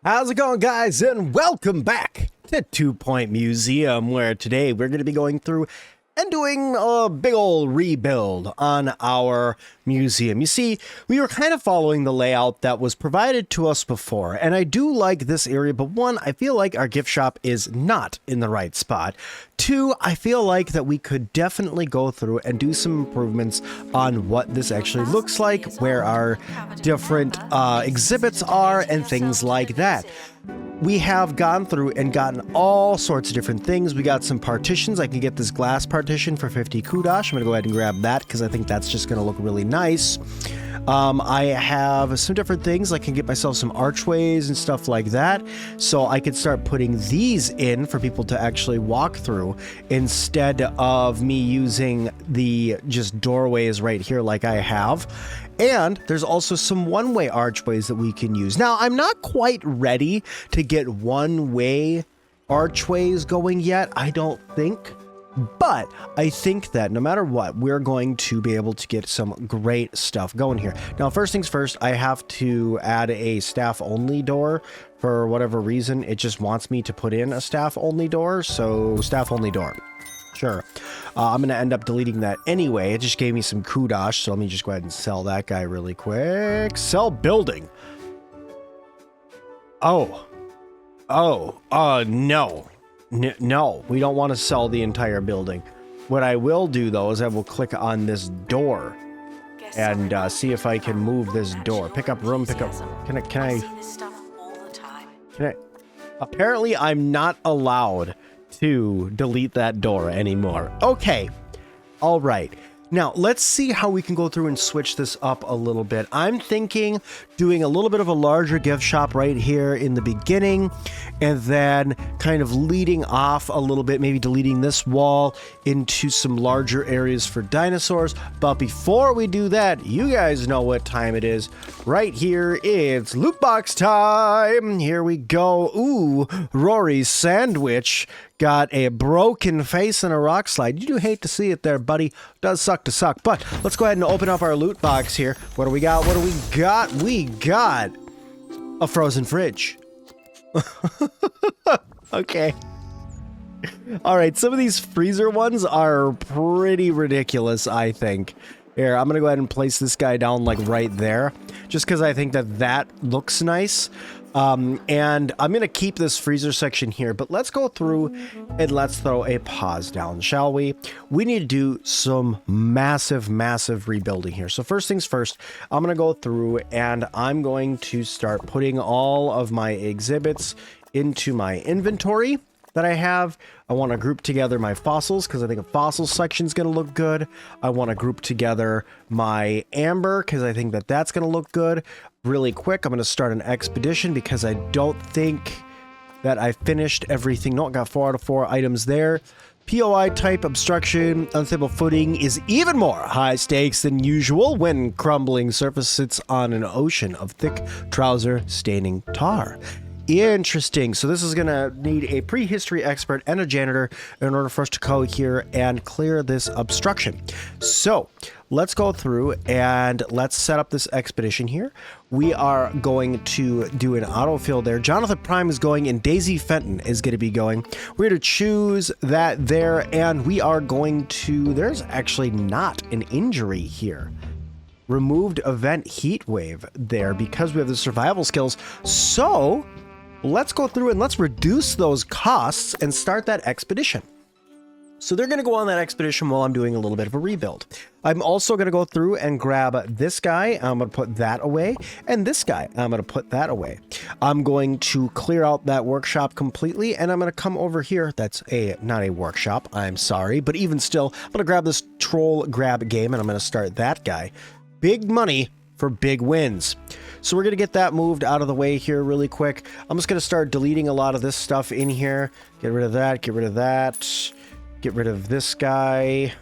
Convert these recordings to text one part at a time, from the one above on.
How's it going, guys, and welcome back to 2 Point Museum, where today we're going to be going through and doing a big old rebuild on our museum. You see, we were kind of following the layout that was provided to us before, and I do like this area, but one, I feel like our gift shop is not in the right spot. Two, I feel like that we could definitely go through and do some improvements on what this actually looks like, where our different exhibits are, and things like that. We have gone through and gotten all sorts of different things. We got some partitions. I can get this glass partition for 50 kudosh. I'm going to go ahead and grab that because I think that's just going to look really nice. I have some different things. I can get myself some archways and stuff like that. So I could start putting these in for people to actually walk through instead of me using the just doorways right here like I have. And there's also some one-way archways that we can use. Now, I'm not quite ready to get one-way archways going yet, I don't think. But I think that no matter what, we're going to be able to get some great stuff going here. Now, first things first, I have to add a staff-only door. For whatever reason, it just wants me to put in a staff-only door, so staff-only door. Sure. I'm going to end up deleting that anyway. It just gave me some kudosh, so let me just go ahead and sell that guy really quick. Sell building. No. No, we don't want to sell the entire building. What I will do, though, is I will click on this door and see if I can move this door. Pick up room, pick up... Can I... Apparently, I'm not allowed to delete that door anymore. Okay. All right. Now, let's see how we can go through and switch this up a little bit. I'm thinking doing a little bit of a larger gift shop right here in the beginning, and then kind of leading off a little bit, maybe deleting this wall into some larger areas for dinosaurs. But before we do that, you guys know what time it is. Right here, it's loot box time. Here we go. Ooh, Rory's sandwich got a broken face and a rock slide. You do hate to see it there, buddy. Does suck to suck. But let's go ahead and open up our loot box here. What do we got? What do we got? We got a frozen fridge. Okay. All right. Some of these freezer ones are pretty ridiculous, I think. Here, I'm going to go ahead and place this guy down like right there, just because I think that that looks nice. And I'm going to keep this freezer section here, but let's go through and let's throw a pause down, shall we? We need to do some massive rebuilding here. So first things first, I'm going to go through and I'm going to start putting all of my exhibits into my inventory that I have. I want to group together my fossils because I think a fossil section is going to look good. I want to group together my amber because I think that that's going to look good. Really quick, I'm going to start an expedition because I don't think that I finished everything. No, I got 4 out of 4 items there. POI type obstruction, unstable footing is even more high stakes than usual when crumbling surface sits on an ocean of thick trouser staining tar. Interesting. So this is going to need a prehistory expert and a janitor in order for us to go here and clear this obstruction. So let's go through and let's set up this expedition here. We are going to do an autofill there. Jonathan Prime is going and Daisy Fenton is going to be going. We're going to choose that there, and we are going to... There's actually not an injury here. Removed event heat wave there because we have the survival skills. So let's go through and let's reduce those costs and start that expedition. So they're going to go on that expedition while I'm doing a little bit of a rebuild. I'm also going to go through and grab this guy. I'm going to put that away. And this guy, I'm going to put that away. I'm going to clear out that workshop completely. And I'm going to come over here. That's not a workshop. I'm sorry. But even still, I'm going to grab this troll grab game and I'm going to start that guy. Big money for big wins. So we're going to get that moved out of the way here really quick. I'm just going to start deleting a lot of this stuff in here. Get rid of that. Get rid of that. Get rid of this guy.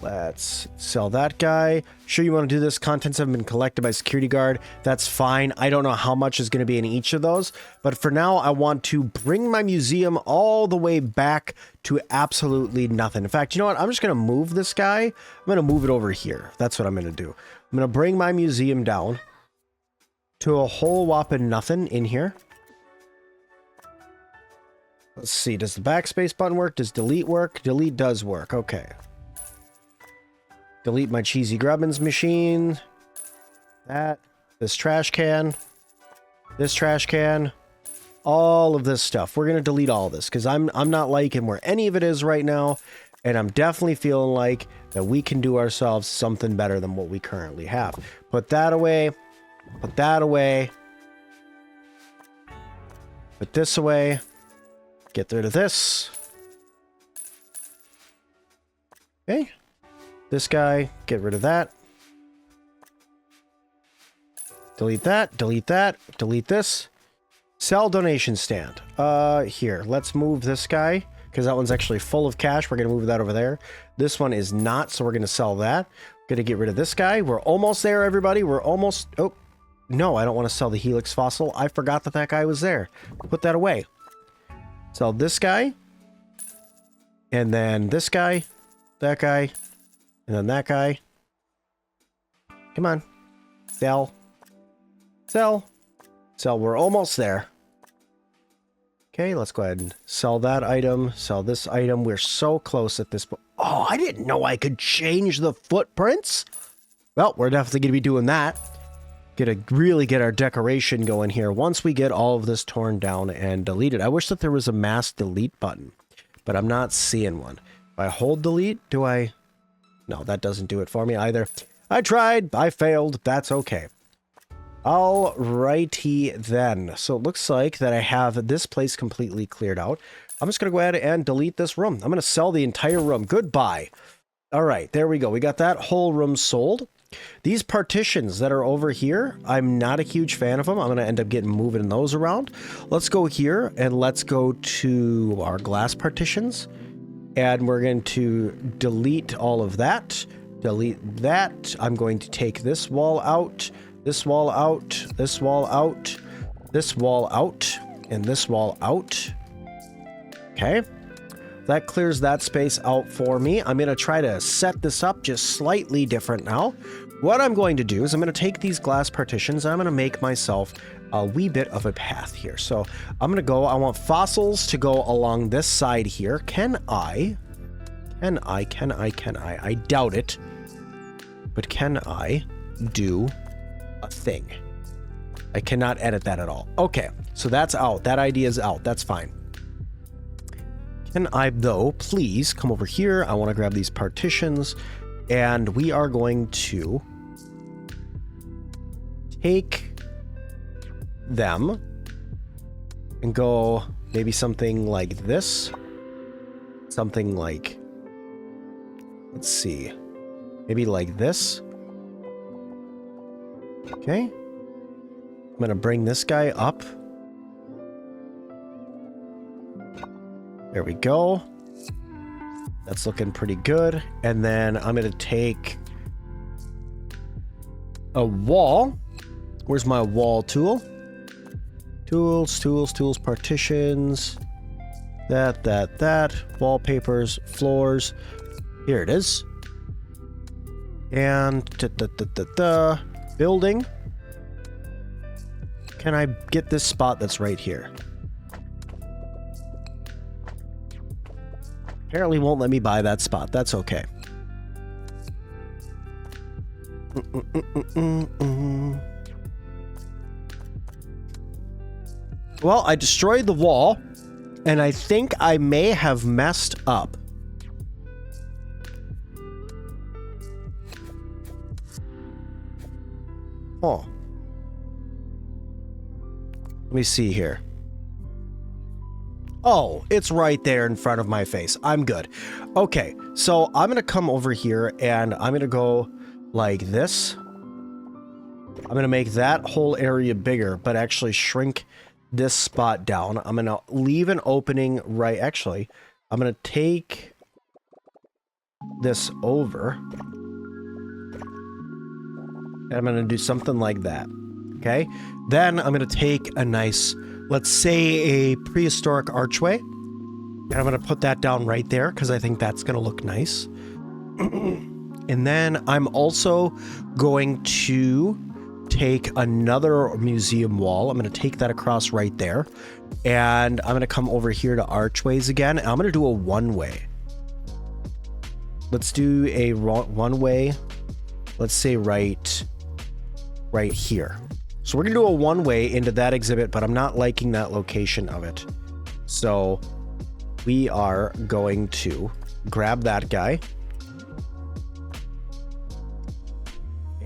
Let's sell that guy. Sure, you want to do this. Contents have been collected by security guard. That's fine. I don't know how much is going to be in each of those. But for now, I want to bring my museum all the way back to absolutely nothing. In fact, you know what? I'm just going to move this guy. I'm going to move it over here. That's what I'm going to do. I'm going to bring my museum down to a whole whopping nothing in here. Let's see, does the backspace button work? Does delete work? Delete does work, okay. Delete my cheesy grubbins machine. That, this trash can, all of this stuff. We're gonna delete all this because I'm not liking where any of it is right now, and I'm definitely feeling like that we can do ourselves something better than what we currently have. Put that away. Put that away. Put this away. Get rid of this. Okay. This guy, get rid of that. Delete that, delete that, delete this. Sell donation stand. Here, let's move this guy, because that one's actually full of cash. We're going to move that over there. This one is not, so we're going to sell that. Going to get rid of this guy. We're almost there, everybody. We're almost... Oh, no, I don't want to sell the Helix fossil. I forgot that that guy was there. Put that away. Sell this guy. And then this guy. That guy. And then that guy. Come on. Sell. Sell. Sell. We're almost there. Okay, let's go ahead and sell that item. Sell this item. We're so close at this point. Oh, I didn't know I could change the footprints. Well, we're definitely going to be doing that. Really get our decoration going here once we get all of this torn down and deleted. I wish that there was a mass delete button, but I'm not seeing one. If I hold delete, do I... No, that doesn't do it for me either. I tried. I failed. That's okay. Alrighty then. So it looks like that I have this place completely cleared out. I'm just going to go ahead and delete this room. I'm going to sell the entire room. Goodbye. All right, there we go. We got that whole room sold. These partitions that are over here, I'm not a huge fan of them. I'm going to end up moving those around. Let's go here and let's go to our glass partitions. And we're going to delete all of that. Delete that. I'm going to take this wall out, this wall out, this wall out, this wall out, and this wall out. Okay. That clears that space out for me. I'm going to try to set this up just slightly different now. What I'm going to do is I'm going to take these glass partitions and I'm going to make myself a wee bit of a path here. So I'm going to go, I want fossils to go along this side here. Can I? I doubt it. But can I do a thing? I cannot edit that at all. Okay, so that's out. That idea is out. That's fine. Can I, though, please come over here? I want to grab these partitions, and we are going to take them and go maybe something like this. Something like, let's see, maybe like this. Okay. I'm going to bring this guy up. There we go. That's looking pretty good. And then I'm going to take a wall. Where's my wall tool? Tools, partitions. That. Wallpapers, floors. Here it is. And building. Can I get this spot that's right here? Apparently won't let me buy that spot. That's okay. Well, I destroyed the wall, and I think I may have messed up. Oh. Let me see here. Oh, it's right there in front of my face. I'm good. Okay, so I'm going to come over here and I'm going to go like this. I'm going to make that whole area bigger, but actually shrink this spot down. I'm going to leave an opening right... Actually, I'm going to take this over. And I'm going to do something like that. Okay? Then I'm going to take a nice... Let's say a prehistoric archway. And I'm going to put that down right there because I think that's going to look nice. And then I'm also going to take another museum wall. I'm going to take that across right there. And I'm going to come over here to archways again. And I'm going to do a one-way. Let's do a one-way. Let's say right here. So we're going to do a one-way into that exhibit, but I'm not liking that location of it. So we are going to grab that guy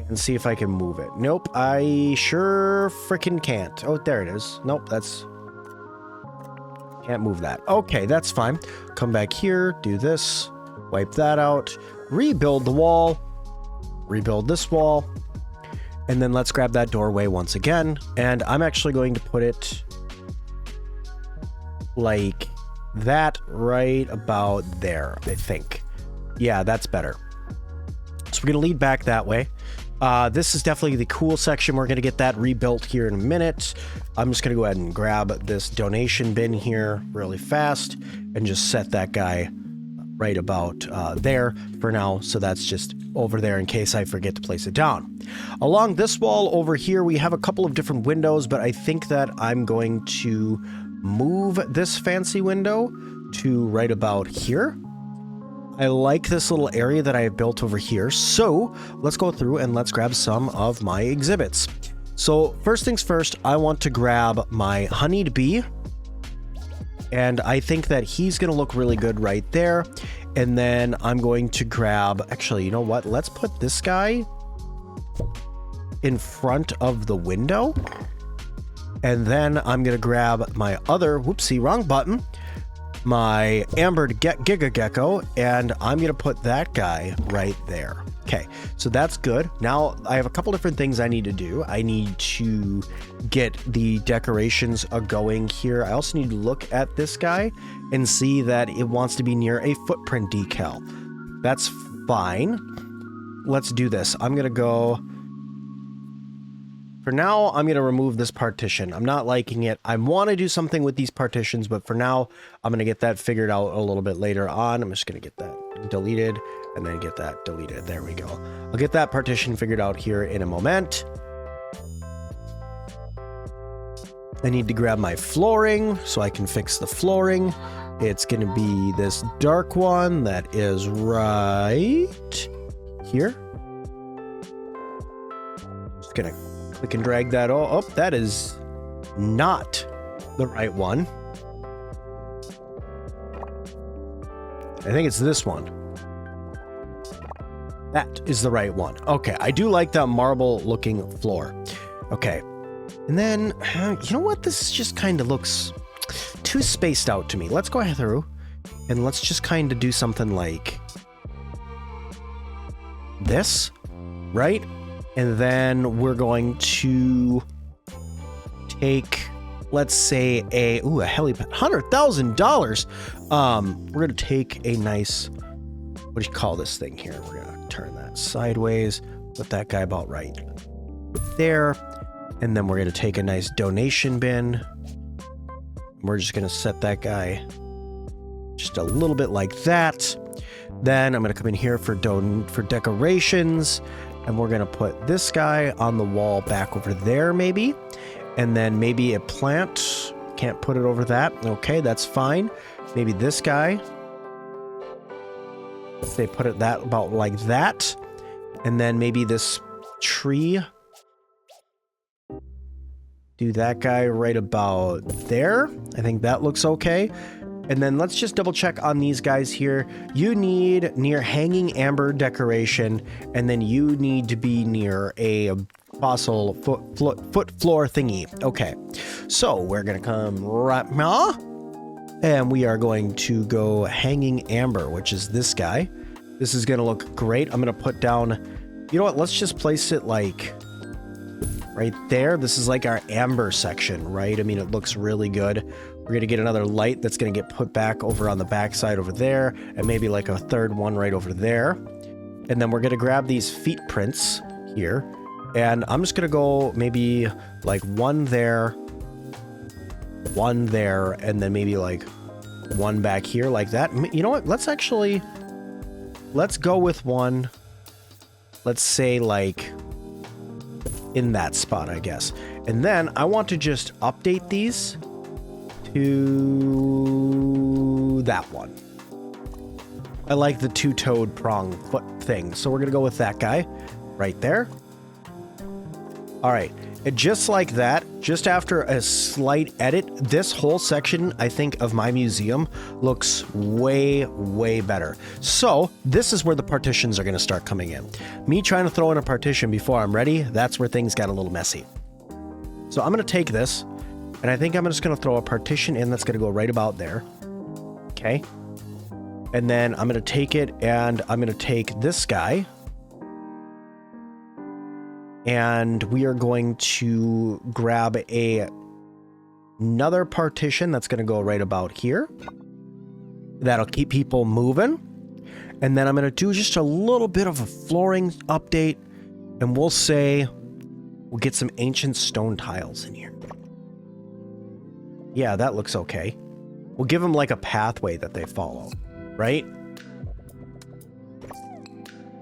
and see if I can move it. Nope, I sure freaking can't. Oh, there it is. Nope, can't move that. Okay, that's fine. Come back here, do this, wipe that out, rebuild the wall, rebuild this wall, and then let's grab that doorway once again. And I'm actually going to put it like that right about there, I think. Yeah, that's better. So we're going to lead back that way. This is definitely the cool section. We're going to get that rebuilt here in a minute. I'm just going to go ahead and grab this donation bin here really fast and just set that guy right about there for now. So that's just over there in case I forget to place it down. Along this wall over here, we have a couple of different windows, but I think that I'm going to move this fancy window to right about here. I like this little area that I have built over here. So let's go through and let's grab some of my exhibits. So first things first, I want to grab my honeyed bee. And I think that he's going to look really good right there. And then I'm going to grab, actually, you know what? Let's put this guy in front of the window. And then I'm going to grab my other, whoopsie, wrong button, my amber giga gecko, and I'm going to put that guy right there. Okay, so that's good. Now I have a couple different things I need to do. I need to get the decorations going here. I also need to look at this guy and see that it wants to be near a footprint decal. That's fine. Let's do this. I'm going to go... For now, I'm going to remove this partition. I'm not liking it. I want to do something with these partitions, but for now, I'm going to get that figured out a little bit later on. I'm just going to get that deleted and then get that deleted. There we go. I'll get that partition figured out here in a moment. I need to grab my flooring so I can fix the flooring. It's going to be this dark one that is right here. Just going to click and drag that all up. That is not the right one. I think it's this one. That is the right one. Okay, I do like that marble looking floor. Okay, and then, you know what? This just kind of looks too spaced out to me. Let's go through and let's just kind of do something like this, right? And then we're going to take, let's say, a helipad, $100,000. We're going to take a nice, what do you call this thing here? We're going to turn that sideways, put that guy about right there. And then we're going to take a nice donation bin. We're just going to set that guy just a little bit like that. Then I'm going to come in here for decorations. And we're going to put this guy on the wall back over there, maybe. And then maybe a plant. Can't put it over that. Okay, that's fine. Maybe this guy. If they put it that about like that. And then maybe this tree. Do that guy right about there. I think that looks okay. And then let's just double check on these guys here. You need near hanging amber decoration, and then you need to be near a fossil foot floor thingy. Okay, so we're gonna come right now, and we are going to go hanging amber, which is this guy. This is gonna look great. I'm gonna put down, you know what? Let's just place it like right there. This is like our amber section, right? I mean, it looks really good. We're going to get another light that's going to get put back over on the back side over there, and maybe like a third one right over there. And then we're going to grab these feet prints here, and I'm just going to go maybe like one there, and then maybe like one back here like that. You know what? Let's go with one. Let's say like in that spot, I guess. And then I want to just update these to that one. I like the two-toed prong foot thing, so we're gonna go with that guy right there. All right, and just like that, just after a slight edit, this whole section, I think, of my museum looks way, way better. So this is where the partitions are gonna start coming in. Me trying to throw in a partition before I'm ready, that's where things got a little messy. So I'm gonna take this, and I think I'm just gonna throw a partition in that's gonna go right about there. Okay. And then I'm gonna take it, and I'm gonna take this guy, and we are going to grab another partition that's going to go right about here. That'll keep people moving. And then I'm going to do just a little bit of a flooring update, and we'll say we'll get some ancient stone tiles in here. Yeah, that looks okay. We'll give them like a pathway that they follow, right?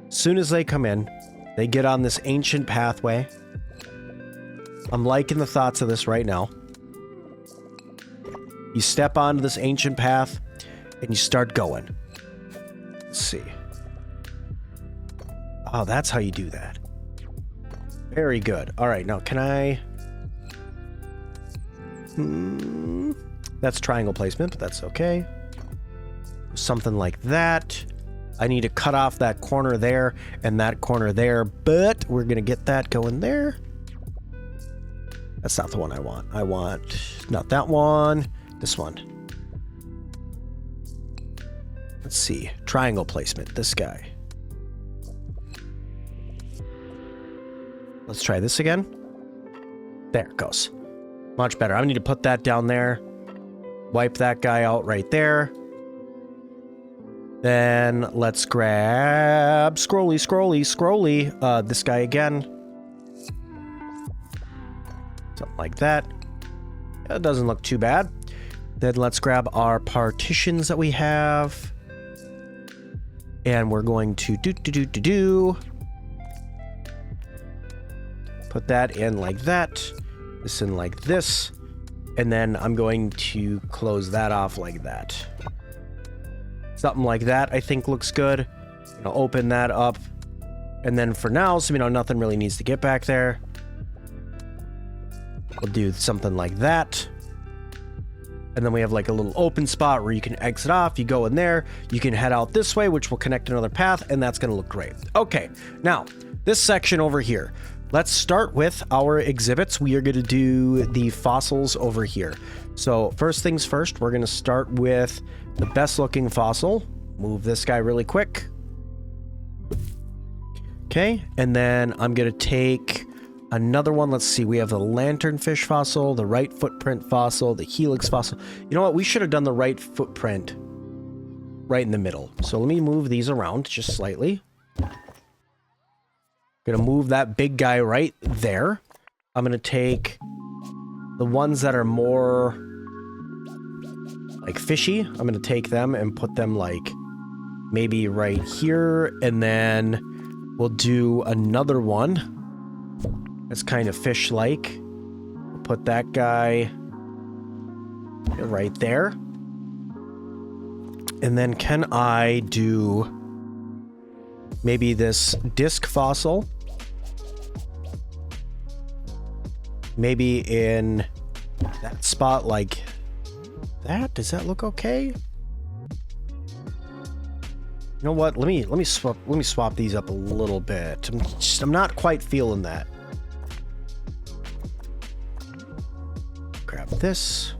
As soon as they come in, they get on this ancient pathway. I'm liking the thoughts of this right now. You step onto this ancient path, and you start going. Let's see. Oh, that's how you do that. Very good. All right, now can I... That's triangle placement, but that's okay. Something like that. I need to cut off that corner there and that corner there, but we're going to get that going there. That's not the one I want. I want not that one, this one. Let's see. Triangle placement, this guy. Let's try this again. There it goes. Much better. I need to put that down there. Wipe that guy out right there. Then let's grab scrolly, this guy again. Something like that. That doesn't look too bad. Then let's grab our partitions that we have. And we're going to put that in like that. This in like this. And then I'm going to close that off like that. Something like that, I think, looks good. Open that up. And then for now, so nothing really needs to get back there. We'll do something like that. And then we have like a little open spot where you can exit off. You go in there. You can head out this way, which will connect another path. And that's going to look great. Okay, now, this section over here. Let's start with our exhibits. We are going to do the fossils over here. So first things first, we're going to start with the best looking fossil. Move this guy really quick. Okay, and then I'm going to take another one. Let's see, we have the lanternfish fossil, the right footprint fossil, the helix fossil. You know what? We should have done the right footprint right in the middle. So let me move these around just slightly. Gonna move that big guy right there. I'm gonna take the ones that are more like fishy. I'm gonna take them and put them like maybe right here, and then we'll do another one that's kind of fish-like. Put that guy right there. And then can I do maybe this disc fossil? Maybe in that spot like that. Does that look okay? You know what? Let me swap these up a little bit. I'm not quite feeling that. Grab this.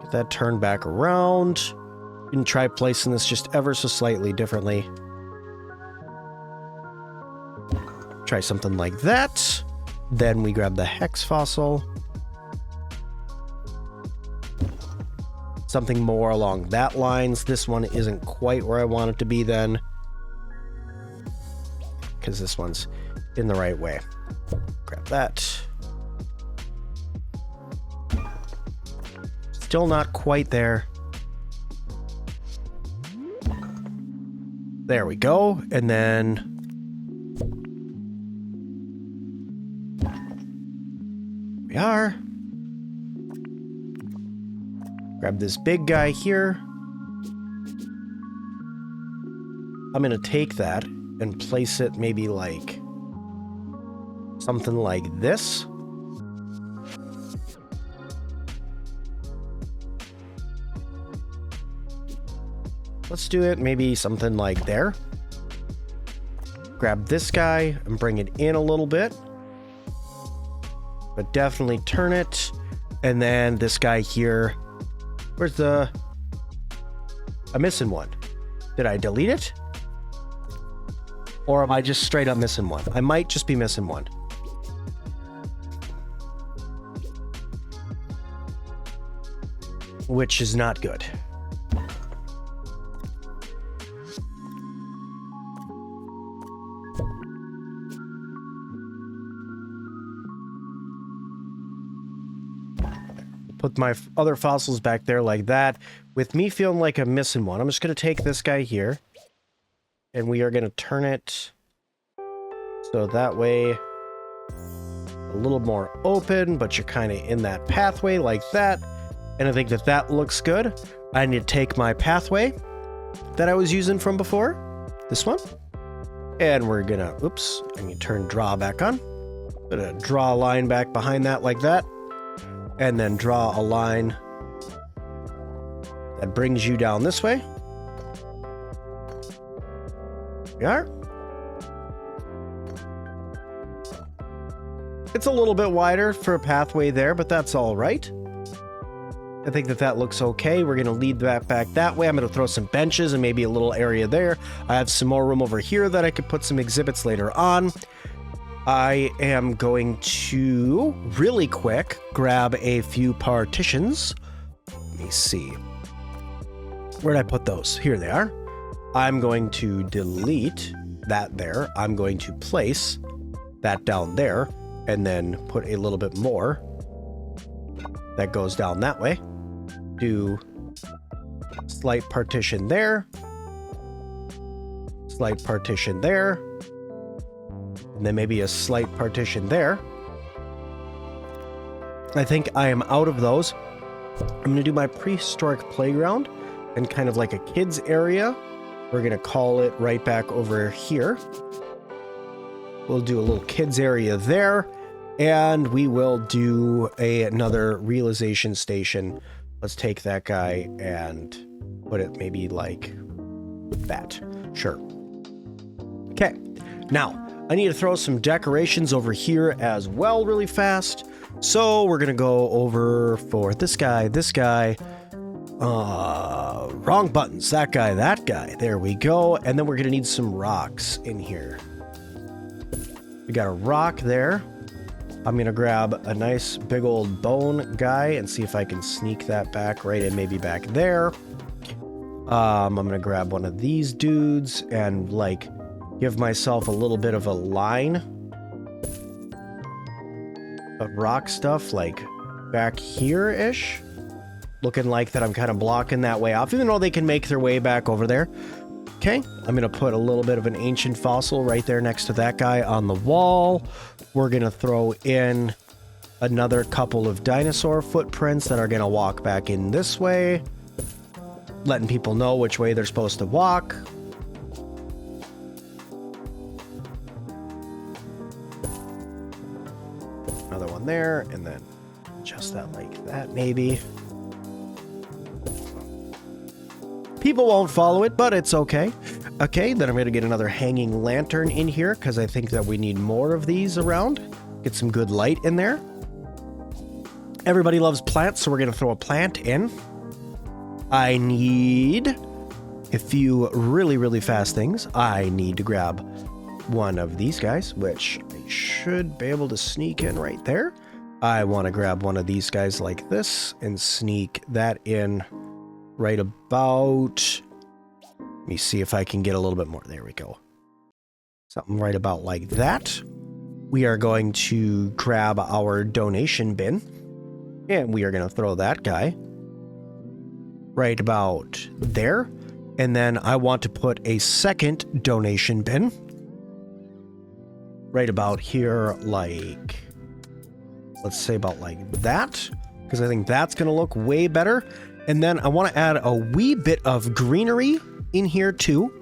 Get that turned back around. You can try placing this just ever so slightly differently. Try something like that. Then we grab the hex fossil. Something more along that lines. This one isn't quite where I want it to be then, because this one's in the right way. Grab that. Still not quite there. There we go. And then we are. Grab this big guy here. I'm going to take that and place it maybe like something like this. Let's do it maybe something like there. Grab this guy and bring it in a little bit. But definitely turn it. And then this guy here. Where's the... I'm missing one. Did I delete it? Or am I just straight up missing one? I might just be missing one. Which is not good. Put my other fossils back there like that. With me feeling like I'm missing one, I'm just going to take this guy here. And we are going to turn it so that way a little more open, but you're kind of in that pathway like that. And I think that that looks good. I need to take my pathway that I was using from before, this one, and we're going to, oops, I need to turn draw back on. Gonna draw a line back behind that like that. And then draw a line that brings you down this way. We are. It's a little bit wider for a pathway there, but that's all right. I think that that looks okay. We're going to lead that back that way. I'm going to throw some benches and maybe a little area there. I have some more room over here that I could put some exhibits later on. I am going to, really quick, grab a few partitions. Let me see. Where did I put those? Here they are. I'm going to delete that there. I'm going to place that down there and then put a little bit more that goes down that way. Do slight partition there. Slight partition there. And then maybe a slight partition there. I think I am out of those. I'm going to do my prehistoric playground and kind of like a kids area. We're going to call it right back over here. We'll do a little kids area there. And we will do another realization station. Let's take that guy and put it maybe like that. Sure. Okay. Now, I need to throw some decorations over here as well really fast. So we're going to go over for this guy. Wrong buttons. That guy. There we go. And then we're going to need some rocks in here. We got a rock there. I'm going to grab a nice big old bone guy and see if I can sneak that back right in, maybe back there. I'm going to grab one of these dudes and like give myself a little bit of a line of rock stuff like back here-ish. Looking like that I'm kind of blocking that way off, even though they can make their way back over there. Okay, I'm going to put a little bit of an ancient fossil right there next to that guy on the wall. We're going to throw in another couple of dinosaur footprints that are going to walk back in this way, letting people know which way they're supposed to walk. Another one there, and then just that like that maybe. People won't follow it, but it's okay. Okay, then I'm going to get another hanging lantern in here because I think that we need more of these around. Get some good light in there. Everybody loves plants, so we're going to throw a plant in. I need a few really, really fast things. I need to grab one of these guys, which I should be able to sneak in right there. I want to grab one of these guys like this and sneak that in right about, let me see if I can get a little bit more. There we go. Something right about like that. We are going to grab our donation bin and we are going to throw that guy right about there. And then I want to put a second donation bin right about here like Let's say about like that, because I think that's going to look way better. And then I want to add a wee bit of greenery in here too.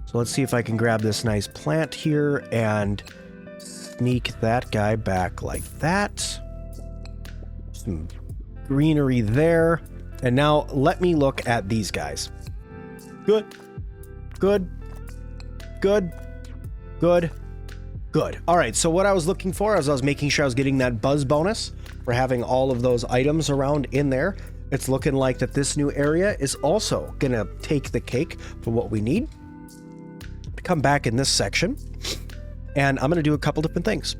So let's see if I can grab this nice plant here and sneak that guy back like that. Some greenery there. And now let me look at these guys. Good. Good. Good. Good. Good. All right, so what I was looking for is I was making sure I was getting that buzz bonus for having all of those items around in there. It's looking like that this new area is also going to take the cake for what we need. Come back in this section, and I'm going to do a couple different things.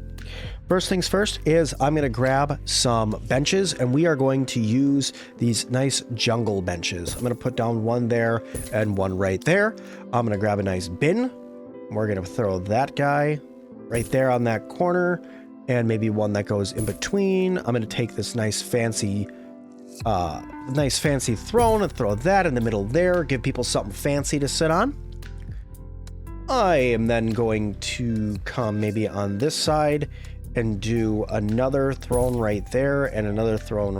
First things first is I'm going to grab some benches, and we are going to use these nice jungle benches. I'm going to put down one there and one right there. I'm going to grab a nice bin. We're going to throw that guy right there on that corner, and maybe one that goes in between. I'm going to take this nice fancy throne and throw that in the middle there, give people something fancy to sit on. I am then going to come maybe on this side and do another throne right there and another throne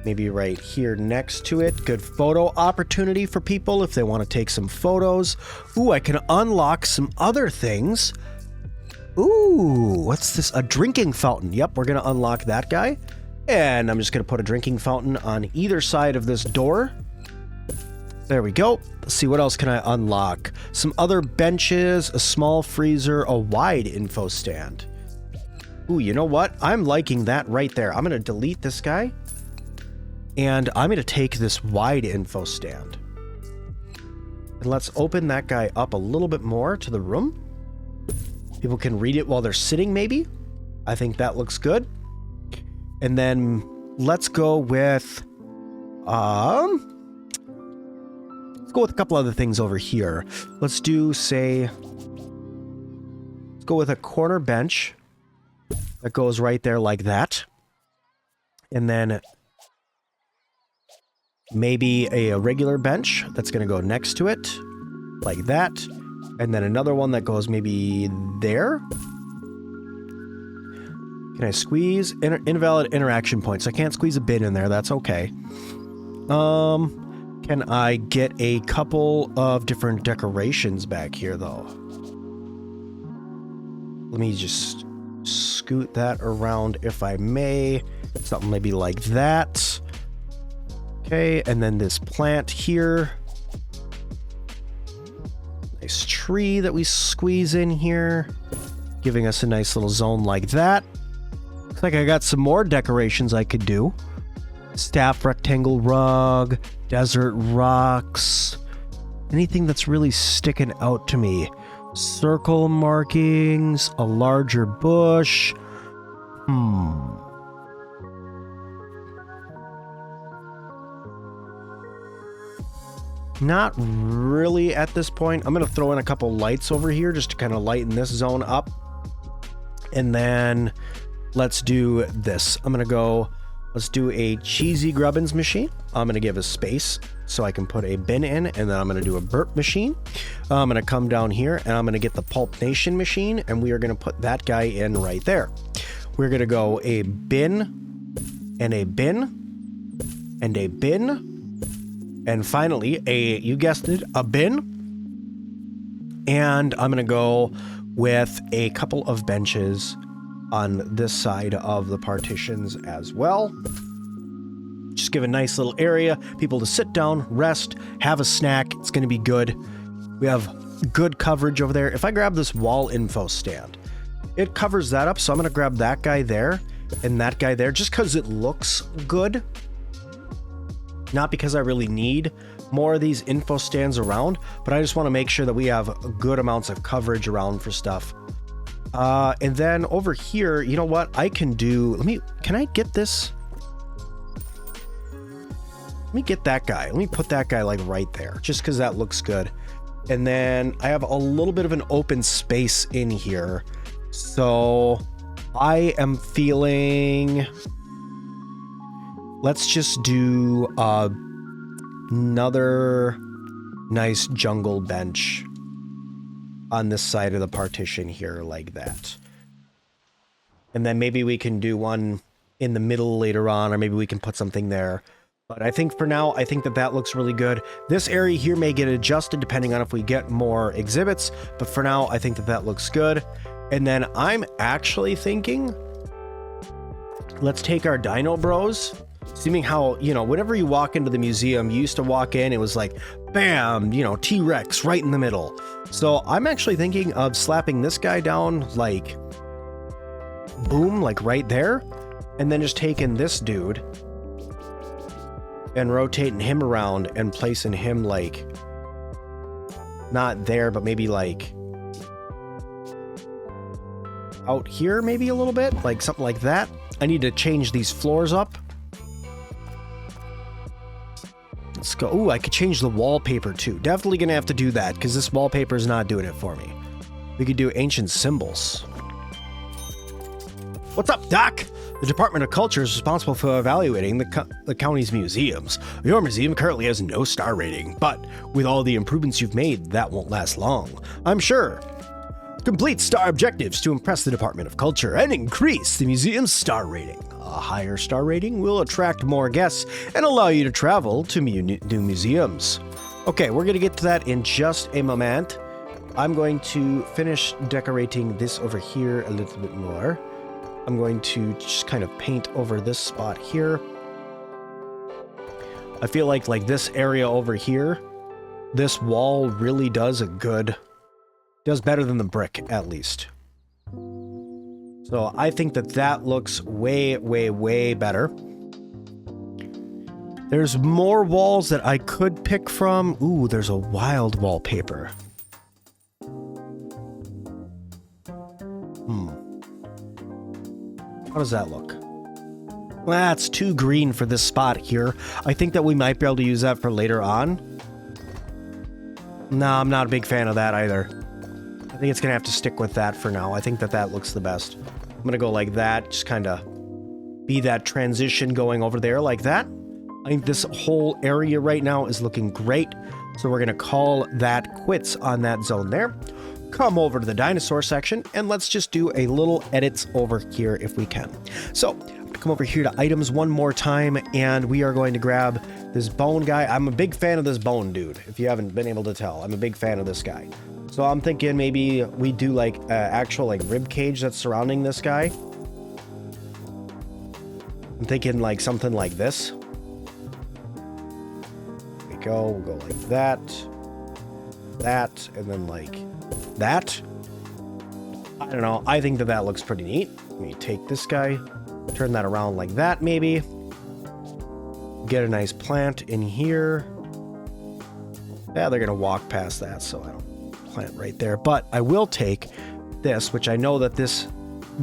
maybe right here next to it. Good photo opportunity for people if they want to take some photos. Ooh, I can unlock some other things. Ooh, what's this? A drinking fountain. Yep, we're going to unlock that guy. And I'm just going to put a drinking fountain on either side of this door. There we go. Let's see, what else can I unlock? Some other benches, a small freezer, a wide info stand. Ooh, you know what? I'm liking that right there. I'm going to delete this guy. And I'm going to take this wide info stand. And let's open that guy up a little bit more to the room. People can read it while they're sitting, maybe. I think that looks good. And then let's go with... Let's go with a couple other things over here. Let's do, say... Let's go with a corner bench that goes right there like that. And then maybe a regular bench that's going to go next to it like that. And then another one that goes maybe there. Can I squeeze? Invalid interaction points. I can't squeeze a bin in there. That's okay. Can I get a couple of different decorations back here, though? Let me just scoot that around if I may. Something maybe like that. Okay, and then this plant here. Nice tree that we squeeze in here, giving us a nice little zone like that. Looks like I got some more decorations I could do. Staff rectangle rug, desert rocks, anything that's really sticking out to me. Circle markings, a larger bush. Not really at this point. I'm going to throw in a couple lights over here just to kind of lighten this zone up. And then let's do this. I'm going to go... Let's do a cheesy grubbins machine. I'm going to give a space so I can put a bin in, and then I'm going to do a burp machine. I'm going to come down here, and I'm going to get the Pulp Nation machine, and we are going to put that guy in right there. We're going to go a bin, and a bin, and a bin, and finally, you guessed it, a bin. And I'm going to go with a couple of benches on this side of the partitions as well. Just give a nice little area, people to sit down, rest, have a snack. It's going to be good. We have good coverage over there. If I grab this wall info stand, it covers that up. So I'm going to grab that guy there and that guy there just because it looks good. Not because I really need more of these info stands around, but I just want to make sure that we have good amounts of coverage around for stuff. And then over here, you know what I can do? Can I get this? Let me get that guy. Let me put that guy like right there, just because that looks good. And then I have a little bit of an open space in here. So I am feeling, let's just do another nice jungle bench on this side of the partition here like that. And then maybe we can do one in the middle later on, or maybe we can put something there. But I think for now, I think that that looks really good. This area here may get adjusted depending on if we get more exhibits. But for now, I think that that looks good. And then I'm actually thinking, let's take our Dino Bros. Seeming how, you know, whenever you walk into the museum, you used to walk in, it was like, bam, you know, T-Rex right in the middle. So I'm actually thinking of slapping this guy down, like, boom, like right there. And then just taking this dude and rotating him around and placing him, like, not there, but maybe like out here, maybe a little bit, like something like that. I need to change these floors up. Let's go. Ooh, I could change the wallpaper too. Definitely gonna have to do that because this wallpaper is not doing it for me. We could do ancient symbols. What's up, Doc? The Department of Culture is responsible for evaluating the county's museums. Your museum currently has no star rating, but with all the improvements you've made, that won't last long, I'm sure. Complete star objectives to impress the Department of Culture and increase the museum's star rating. A higher star rating will attract more guests and allow you to travel to new museums. Okay, we're going to get to that in just a moment. I'm going to finish decorating this over here a little bit more. I'm going to just kind of paint over this spot here. I feel like this area over here, this wall really does does better than the brick, at least. So I think that that looks way, way, way better. There's more walls that I could pick from. Ooh, there's a wild wallpaper. How does that look? That's too green for this spot here. I think that we might be able to use that for later on. No, I'm not a big fan of that either. I think it's going to have to stick with that for now. I think that that looks the best. I'm going to go like that. Just kind of be that transition going over there like that. I think this whole area right now is looking great. So we're going to call that quits on that zone there. Come over to the dinosaur section and let's just do a little edits over here if we can. So come over here to items one more time and we are going to grab this bone guy. I'm a big fan of this bone dude. If you haven't been able to tell, I'm a big fan of this guy. So I'm thinking maybe we do like actual like rib cage that's surrounding this guy. I'm thinking like something like this. There we go. We'll go like that, and then like that. I don't know. I think that that looks pretty neat. Let me take this guy, turn that around like that maybe. Get a nice plant in here. Yeah, they're going to walk past that, so I don't plant right there. But I will take this, which I know that this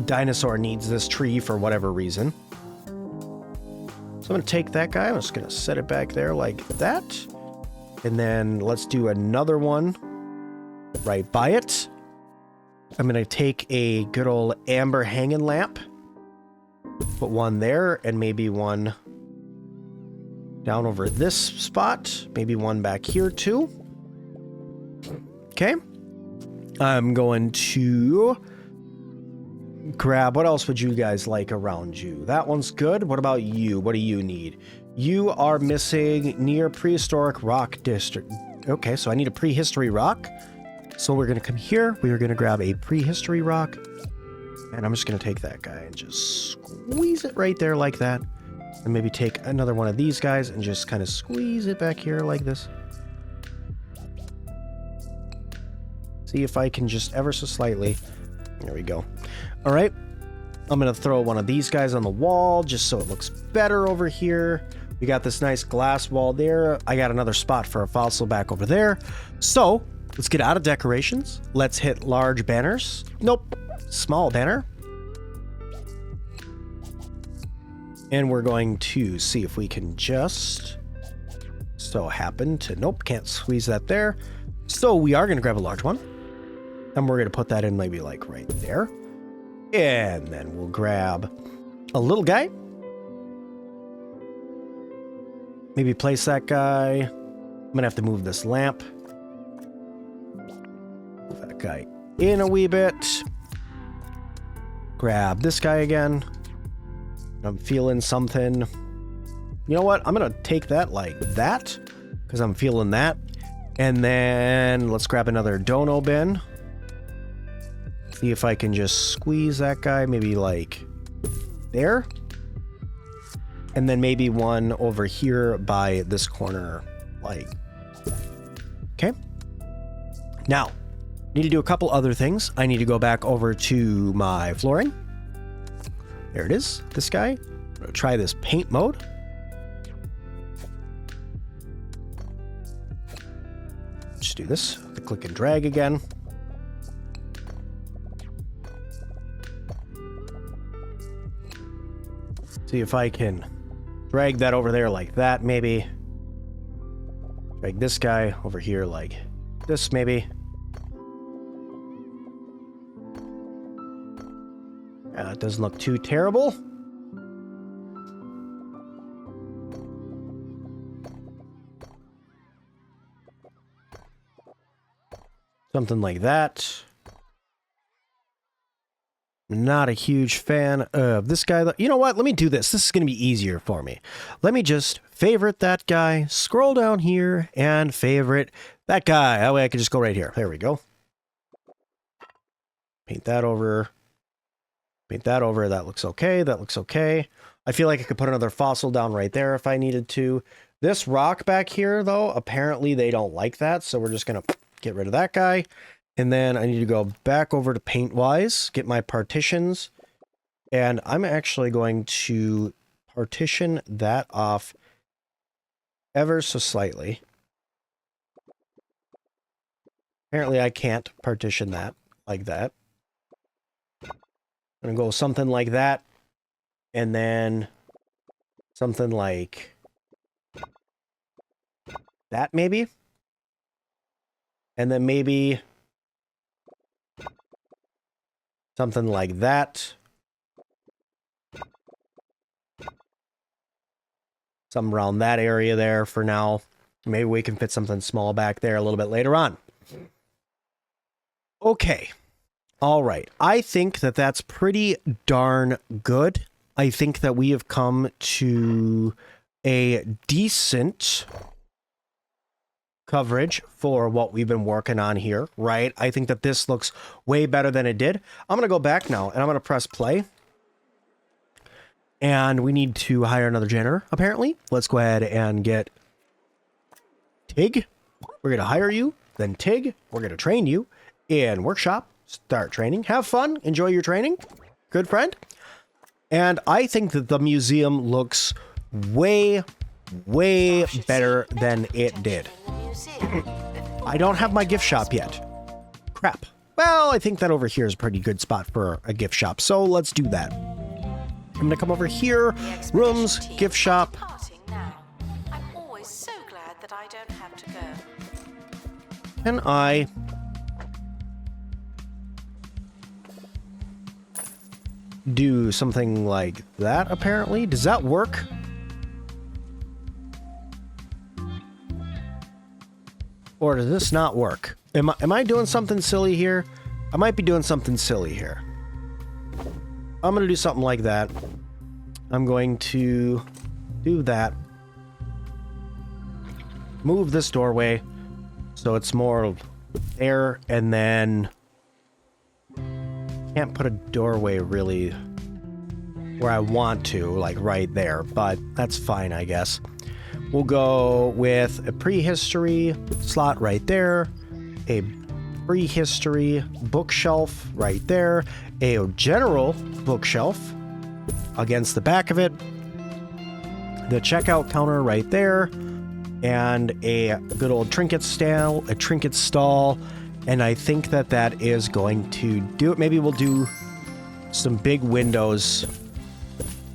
dinosaur needs this tree for whatever reason. So I'm going to take that guy. I'm just going to set it back there like that. And then let's do another one right by it. I'm going to take a good old amber hanging lamp. Put one there and maybe one down over this spot. Maybe one back here too. Okay. I'm going to grab, what else would you guys like around you? That one's good. What about you? What do you need? You are missing near prehistoric rock district. Okay, so I need a prehistory rock. So we're going to come here. We are going to grab a prehistory rock. And I'm just going to take that guy and just squeeze it right there like that. And maybe take another one of these guys and just kind of squeeze it back here like this. See if I can just ever so slightly. There we go. All right. I'm going to throw one of these guys on the wall just so it looks better over here. We got this nice glass wall there. I got another spot for a fossil back over there. So let's get out of decorations. Let's hit large banners. Nope. Small banner. And we're going to see if we can just so happen to, nope, can't squeeze that there. So we are going to grab a large one. And we're going to put that in maybe like right there. And then we'll grab a little guy. Maybe place that guy. I'm going to have to move this lamp. Move that guy in a wee bit. grab this guy again. I'm feeling something. You know what? I'm going to take that like that because I'm feeling that. And then let's grab another dono bin. See if I can just squeeze that guy maybe like there. And then maybe one over here by this corner. Like, okay. Now, need to do a couple other things. I need to go back over to my flooring. There it is, this guy. I'm gonna try this paint mode. Just do this, the click and drag again. See if I can drag that over there like that, maybe. Drag this guy over here like this, maybe. It doesn't look too terrible. Something like that. Not a huge fan of this guy. You know what? Let me do this. This is going to be easier for me. Let me just favorite that guy, scroll down here, and favorite that guy. That way I can just go right here. There we go. Paint that over. Paint that over. That looks okay. That looks okay. I feel like I could put another fossil down right there if I needed to. This rock back here, though, apparently they don't like that, so we're just going to get rid of that guy. And then I need to go back over to paint-wise, get my partitions, and I'm actually going to partition that off ever so slightly. Apparently I can't partition that like that. I'm going to go something like that, and then something like that maybe. And then maybe something like that. Something around that area there for now. Maybe we can fit something small back there a little bit later on. Okay. All right. I think that that's pretty darn good. I think that we have come to a decent coverage for what we've been working on here, right? I think that this looks way better than it did. I'm going to go back now, and I'm going to press play. And we need to hire another janitor, apparently. Let's go ahead and get Tig. We're going to hire you. Then Tig, we're going to train you in workshop. Start training. Have fun. Enjoy your training. Good friend. And I think that the museum looks way better than it did. I don't have my gift shop yet. Crap. Well, I think that over here is a pretty good spot for a gift shop, so let's do that. I'm gonna come over here, rooms, gift shop. I'm always so glad that I don't have to go. And I do something like that, apparently. Does that work? Or does this not work? Am I doing something silly here? I might be doing something silly here. I'm going to do something like that. I'm going to do that. Move this doorway so it's more there, and then can't put a doorway really where I want to, like right there, but that's fine, I guess. We'll go with a prehistory slot right there, a prehistory bookshelf right there, a general bookshelf against the back of it, the checkout counter right there, and a good old trinket stall, and I think that that is going to do it. Maybe we'll do some big windows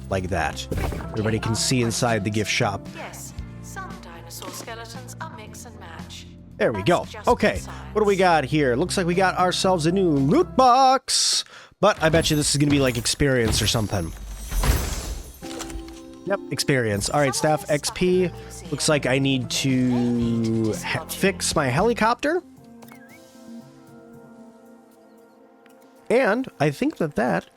like that. Everybody can see inside the gift shop. Yes, some dinosaur skeletons are mix and match. There we go. Okay, what do we got here? Looks like we got ourselves a new loot box. But I bet you this is going to be like experience or something. Yep, experience. All right, staff XP. Looks like I need to fix my helicopter. And I think that that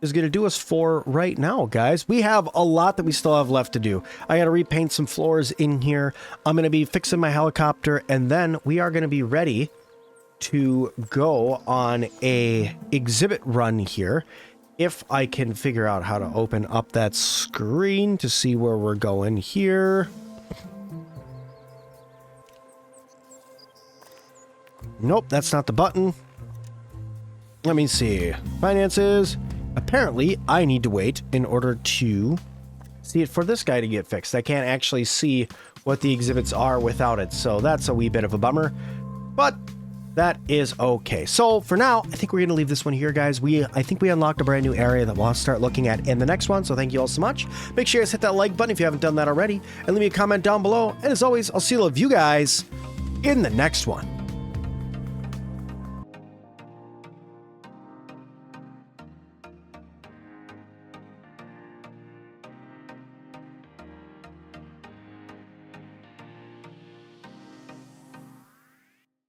is going to do us for right now, guys. We have a lot that we still have left to do. I got to repaint some floors in here. I'm going to be fixing my helicopter, and then we are going to be ready to go on a exhibit run here. If I can figure out how to open up that screen to see where we're going here. Nope, that's not the button. Let me see. Finances. Apparently, I need to wait in order to see it for this guy to get fixed. I can't actually see what the exhibits are without it, so that's a wee bit of a bummer. But that is okay. So for now, I think we're going to leave this one here, guys. I think we unlocked a brand new area that we'll start looking at in the next one. So thank you all so much. Make sure you guys hit that like button if you haven't done that already. And leave me a comment down below. And as always, I'll see all of you guys in the next one.